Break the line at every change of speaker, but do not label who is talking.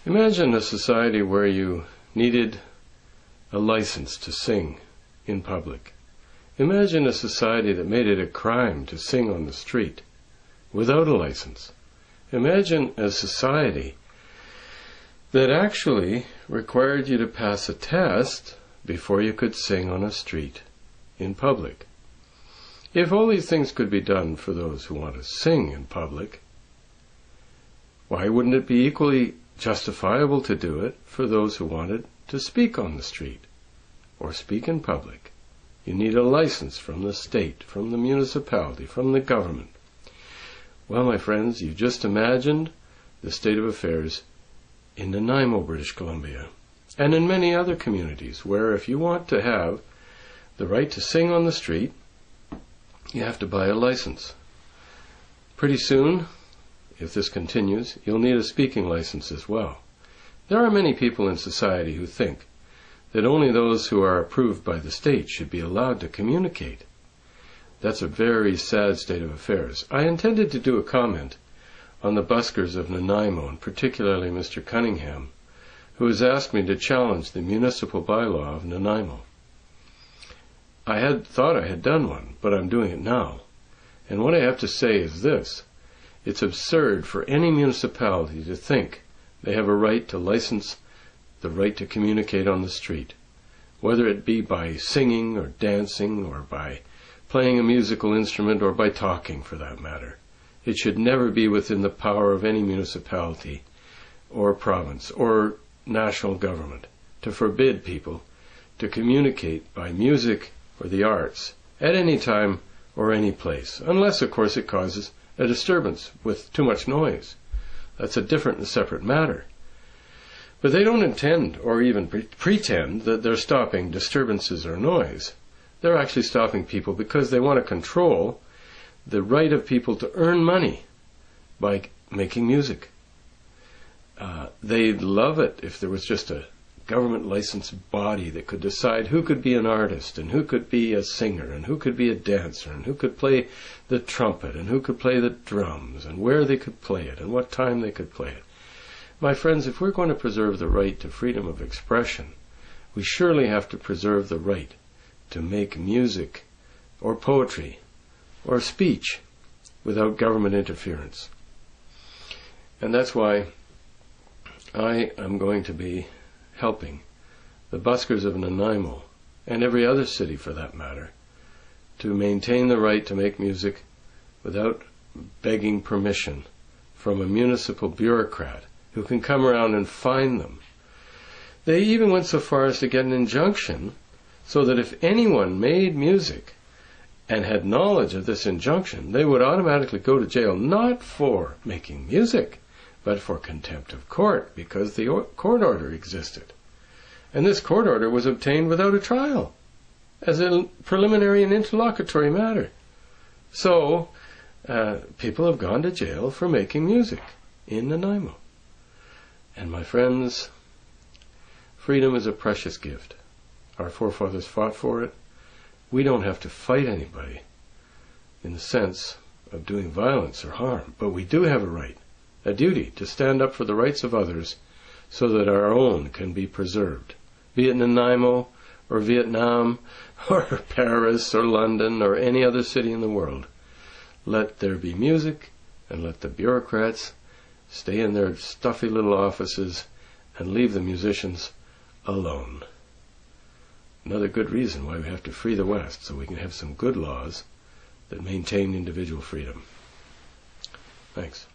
Imagine a society where you needed a license to sing in public. Imagine a society that made it a crime to sing on the street without a license. Imagine a society that actually required you to pass a test before you could sing on a street in public. If all these things could be done for those who want to sing in public, why wouldn't it be equally justifiable to do it for those who wanted to speak on the street or speak in public? You need a license from the state, from the municipality, from the government. Well, my friends, you just imagined the state of affairs in Nanaimo, British Columbia, and in many other communities where if you want to have the right to sing on the street, you have to buy a license. Pretty soon, if this continues, you'll need a speaking license as well. There are many people in society who think that only those who are approved by the state should be allowed to communicate. That's a very sad state of affairs. I intended to do a comment on the buskers of Nanaimo, and particularly Mr. Cunningham, who has asked me to challenge the municipal bylaw of Nanaimo. I had thought I had done one, but I'm doing it now. And what I have to say is this. It's absurd for any municipality to think they have a right to license the right to communicate on the street, whether it be by singing or dancing or by playing a musical instrument or by talking, for that matter. It should never be within the power of any municipality or province or national government to forbid people to communicate by music or the arts at any time or any place, unless, of course, it causes a disturbance with too much noise. That's a different and separate matter. But they don't intend or even pretend that they're stopping disturbances or noise. They're actually stopping people because they want to control the right of people to earn money by making music. They'd love it if there was just a government licensed body that could decide who could be an artist and who could be a singer and who could be a dancer and who could play the trumpet and who could play the drums and where they could play it and what time they could play it. My friends, if we're going to preserve the right to freedom of expression, we surely have to preserve the right to make music or poetry or speech without government interference. And that's why I am going to be helping the buskers of Nanaimo, and every other city for that matter, to maintain the right to make music without begging permission from a municipal bureaucrat who can come around and fine them. They even went so far as to get an injunction so that if anyone made music and had knowledge of this injunction, they would automatically go to jail, not for making music, but for contempt of court, because the court order existed. And this court order was obtained without a trial, as a preliminary and interlocutory matter. So, people have gone to jail for making music in Nanaimo. And my friends, freedom is a precious gift. Our forefathers fought for it. We don't have to fight anybody in the sense of doing violence or harm, but we do have a right, a duty, to stand up for the rights of others so that our own can be preserved, be it Nanaimo or Vietnam or Paris or London or any other city in the world. Let there be music, and let the bureaucrats stay in their stuffy little offices and leave the musicians alone. Another good reason why we have to free the West, so we can have some good laws that maintain individual freedom. Thanks.